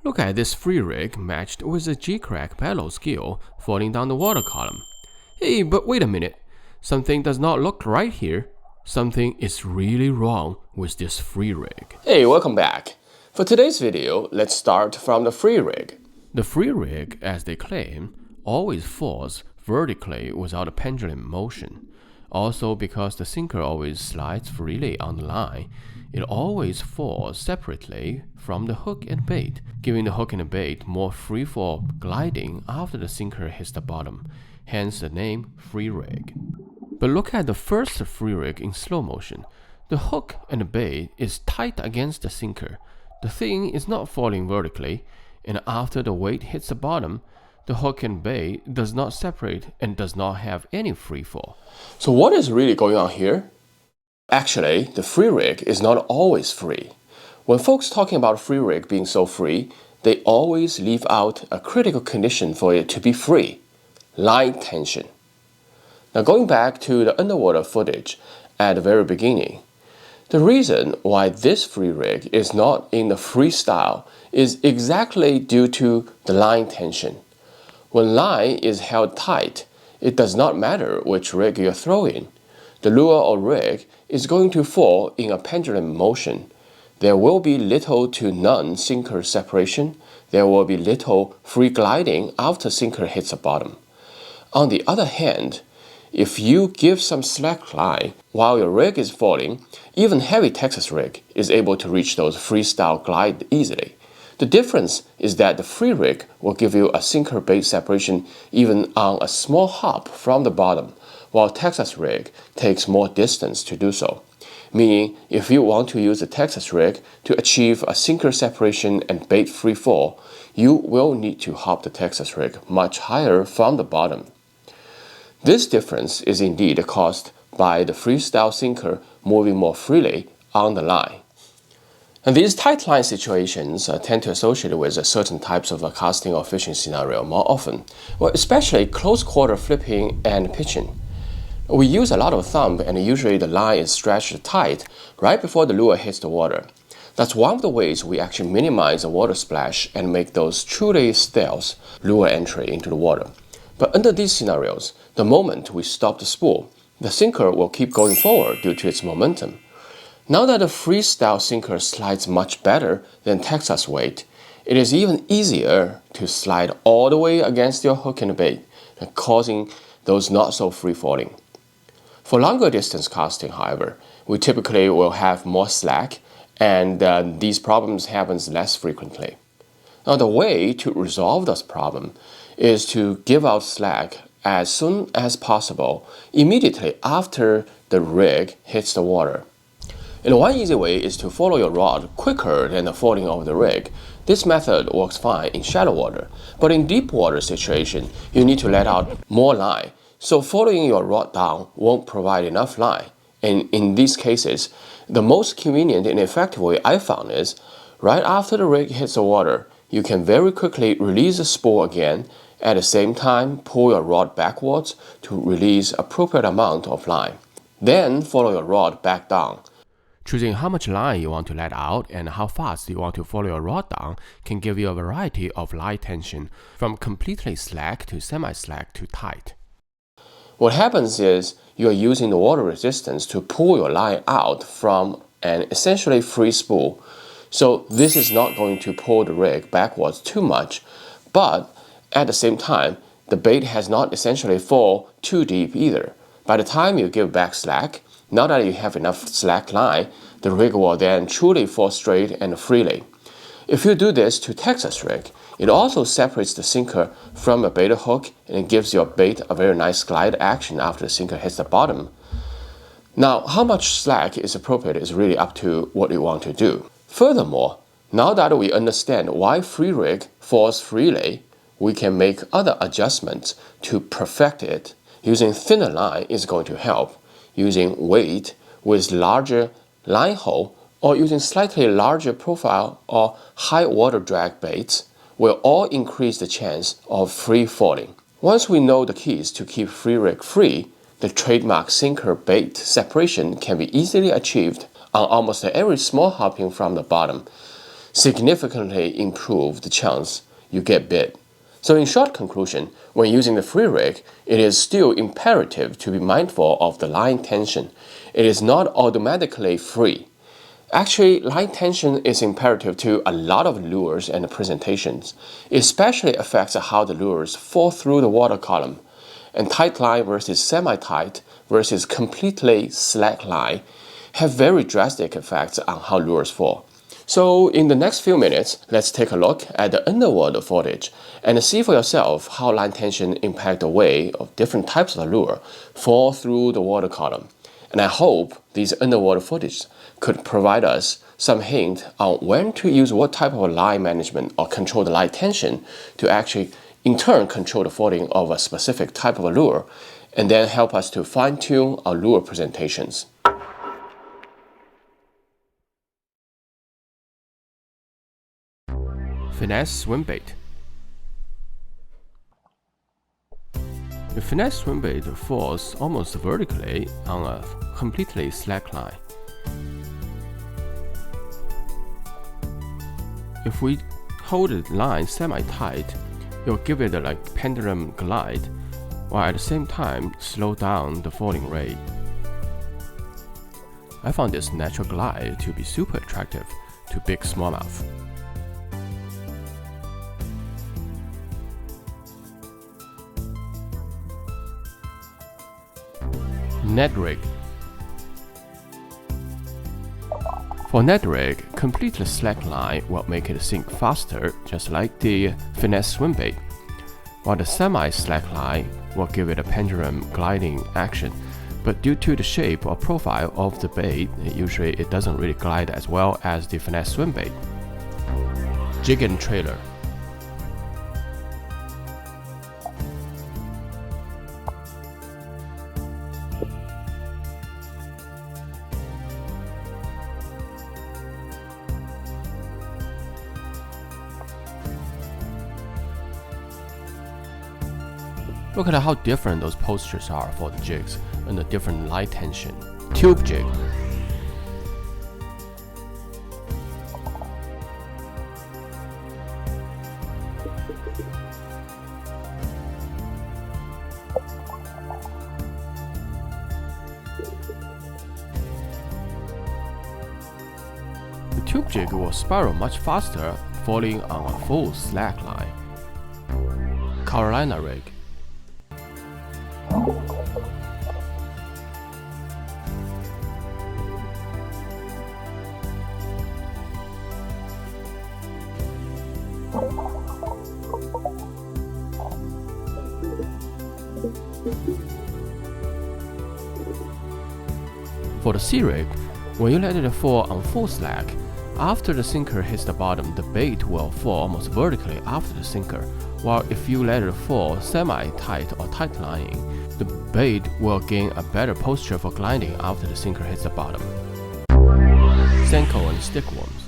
Look at this Freerig matched with a G-crack paddle skill falling down the water column. Hey, but wait a minute. Something does not look right here. Something is really wrong with this Freerig. Hey, welcome back. For today's video, let's start from the Freerig. The Freerig, as they claim, always falls vertically without a pendulum motion. Also, because the sinker always slides freely on the line, it always falls separately from the hook and bait, giving the hook and the bait more freefall gliding after the sinker hits the bottom, hence the name Freerig. But look at the first Freerig in slow motion. The hook and the bait is tight against the sinker. The thing is not falling vertically, and after the weight hits the bottom, the hook and bait does not separate and does not have any free fall. So what is really going on here? Actually, the Freerig is not always free. When folks talking about Freerig being so free, they always leave out a critical condition for it to be free: line tension. Now going back to the underwater footage at the very beginning, the reason why this Freerig is not in the freestyle is exactly due to the line tension. When line is held tight, it does not matter which rig you're throwing. The lure or rig is going to fall in a pendulum motion. There will be little to none sinker separation. There will be little free gliding after sinker hits the bottom. On the other hand, if you give some slack line while your rig is falling, even heavy Texas rig is able to reach those freestyle glide easily. The difference is that the Freerig will give you a sinker bait separation even on a small hop from the bottom, while Texas rig takes more distance to do so. Meaning, if you want to use a Texas rig to achieve a sinker separation and bait free fall, you will need to hop the Texas rig much higher from the bottom. This difference is indeed caused by the freestyle sinker moving more freely on the line. And these tight line situations tend to associate with certain types of casting or fishing scenario more often, well, especially close quarter flipping and pitching. We use a lot of thumb, and usually the line is stretched tight right before the lure hits the water. That's one of the ways we actually minimize the water splash and make those truly stealth lure entry into the water. But under these scenarios, the moment we stop the spool, the sinker will keep going forward due to its momentum. Now that the freestyle sinker slides much better than Texas weight, it is even easier to slide all the way against your hook and bait, causing those not so free falling. For longer distance casting, however, we typically will have more slack, and these problems happen less frequently. Now the way to resolve this problem is to give out slack as soon as possible, immediately after the rig hits the water. And one easy way is to follow your rod quicker than the falling of the rig. This method works fine in shallow water, but in deep water situation, you need to let out more line. So following your rod down won't provide enough line. And in these cases, the most convenient and effective way I found is, right after the rig hits the water, you can very quickly release the spool again. At the same time, pull your rod backwards to release appropriate amount of line. Then follow your rod back down. Choosing how much line you want to let out and how fast you want to follow your rod down can give you a variety of line tension, from completely slack to semi-slack to tight. What happens is you are using the water resistance to pull your line out from an essentially free spool. So this is not going to pull the rig backwards too much, but at the same time, the bait has not essentially fall too deep either. By the time you give back slack, now that you have enough slack line, the rig will then truly fall straight and freely. If you do this to Texas rig, it also separates the sinker from a bait hook and gives your bait a very nice glide action after the sinker hits the bottom. Now, how much slack is appropriate is really up to what you want to do. Furthermore, now that we understand why Freerig falls freely, we can make other adjustments to perfect it. Using thinner line is going to help. Using weight with larger line hole or using slightly larger profile or high water drag baits will all increase the chance of free falling. Once we know the keys to keep Freerig free, the trademark sinker bait separation can be easily achieved on almost every small hopping from the bottom. significantly improve the chance you get bit. So in short conclusion, when using the Freerig, it is still imperative to be mindful of the line tension. It is not automatically free. Actually, line tension is imperative to a lot of lures and presentations. It especially affects how the lures fall through the water column. And tight line versus semi-tight versus completely slack line have very drastic effects on how lures fall. So in the next few minutes, let's take a look at the underwater footage and see for yourself how line tension impacts the way of different types of lure fall through the water column. And I hope these underwater footage could provide us some hint on when to use what type of line management or control the line tension to actually in turn control the falling of a specific type of lure, and then help us to fine-tune our lure presentations. Finesse swim bait. The finesse swim bait falls almost vertically on a completely slack line. If we hold the line semi-tight, it will give it a pendulum glide, while at the same time slow down the falling rate. I found this natural glide to be super attractive to big smallmouth. Net rig. For net rig, completely slack line will make it sink faster, just like the finesse swim bait, while the semi-slack line will give it a pendulum gliding action. But due to the shape or profile of the bait, usually it doesn't really glide as well as the finesse swim bait. Jig and trailer. Look at how different those postures are for the jigs and the different line tension. Tube jig. The tube jig will spiral much faster, falling on a full slack line. Carolina rig. For the Freerig, when you let it fall on full slack, after the sinker hits the bottom, the bait will fall almost vertically after the sinker, while if you let it fall semi-tight or tight lining, the bait will gain a better posture for gliding after the sinker hits the bottom. Senko and stickworms.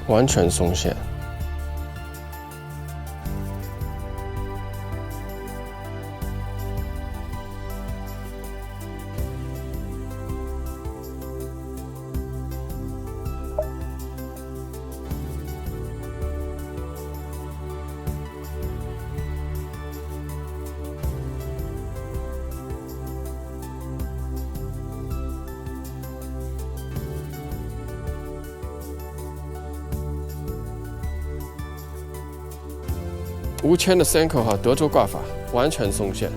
完全松懈。无铅的 Senko 和德州挂法完全松懈。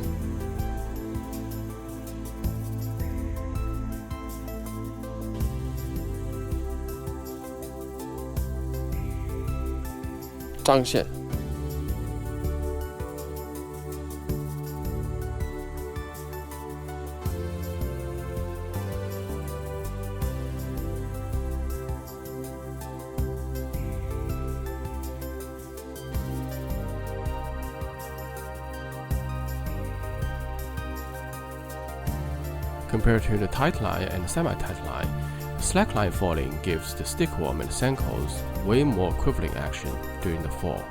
张线。Compared to the tight line and semi-tight line, slack line falling gives the stickworm and Senkos way more equivalent action during the fall.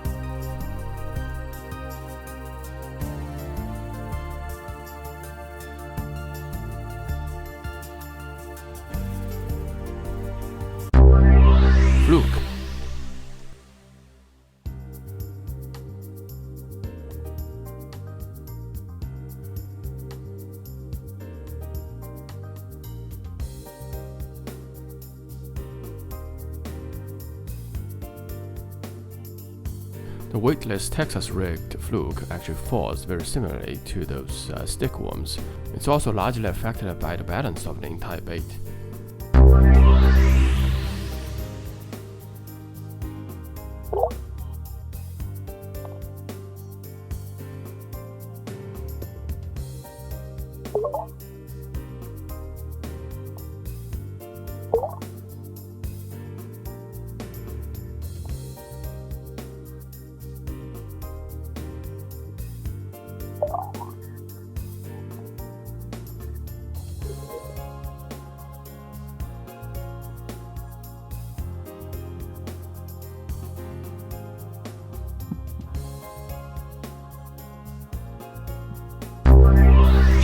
The weightless Texas rigged fluke actually falls very similarly to those stick worms. It's also largely affected by the balance of the entire bait.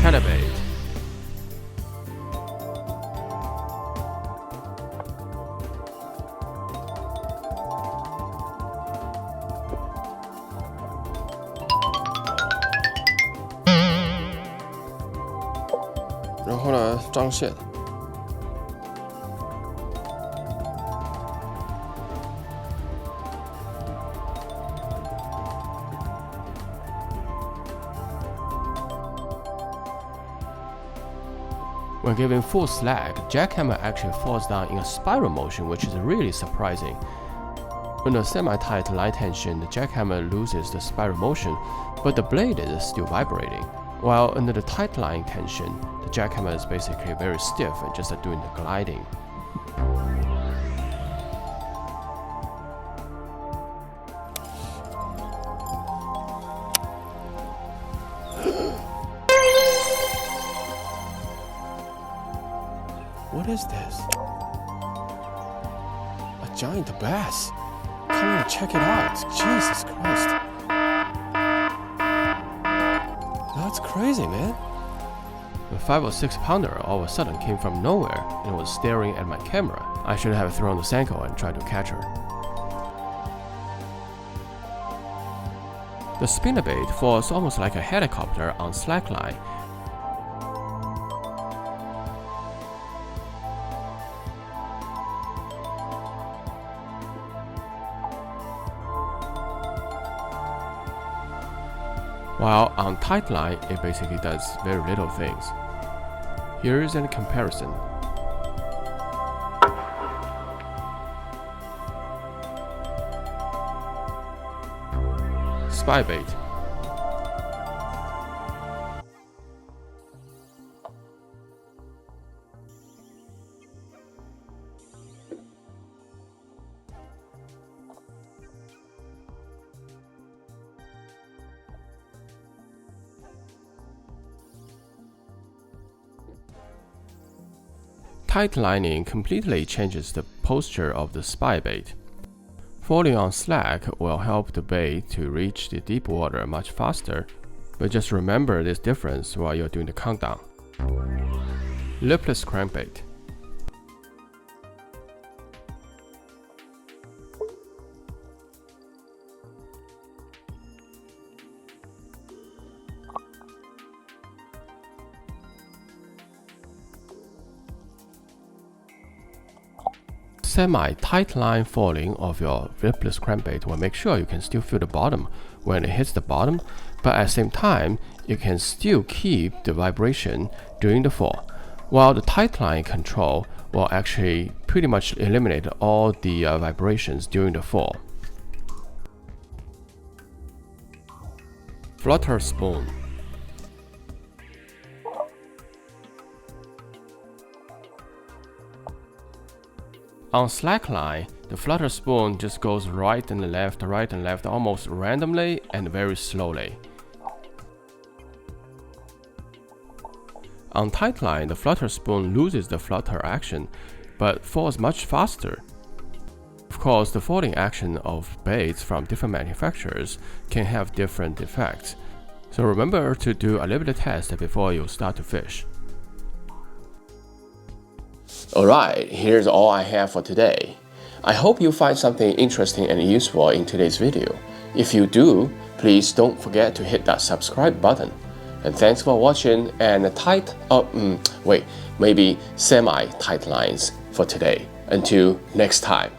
Chatterbait.然后呢，张线。When giving full slack, jackhammer actually falls down in a spiral motion, which is really surprising. Under semi-tight line tension, the jackhammer loses the spiral motion, but the blade is still vibrating. While under the tight line tension, the jackhammer is basically very stiff and just doing the gliding. What is this? A giant bass. Come on, check it out. Jesus Christ. That's crazy, man. A 5 or 6 pounder all of a sudden came from nowhere and was staring at my camera. I should have thrown the Senko and tried to catch her. The spinnerbait falls almost like a helicopter on slackline. While on tight line, it basically does very little things. Here is a comparison. Spybait. Tight lining completely changes the posture of the spybait. Falling on slack will help the bait to reach the deep water much faster, but just remember this difference while you're doing the countdown. Lipless crankbait. Semi-tight line falling of your lipless crankbait will make sure you can still feel the bottom when it hits the bottom, but at the same time, you can still keep the vibration during the fall, while the tight line control will actually pretty much eliminate all the vibrations during the fall. Flutter spoon. On slackline, the flutter spoon just goes right and left almost randomly and very slowly. On tight line, the flutter spoon loses the flutter action, but falls much faster. Of course, the falling action of baits from different manufacturers can have different effects, so remember to do a little bit of test before you start to fish. Alright, here's all I have for today. I hope you find something interesting and useful in today's video. If you do, please don't forget to hit that subscribe button. And thanks for watching and maybe semi-tight lines for today. Until next time.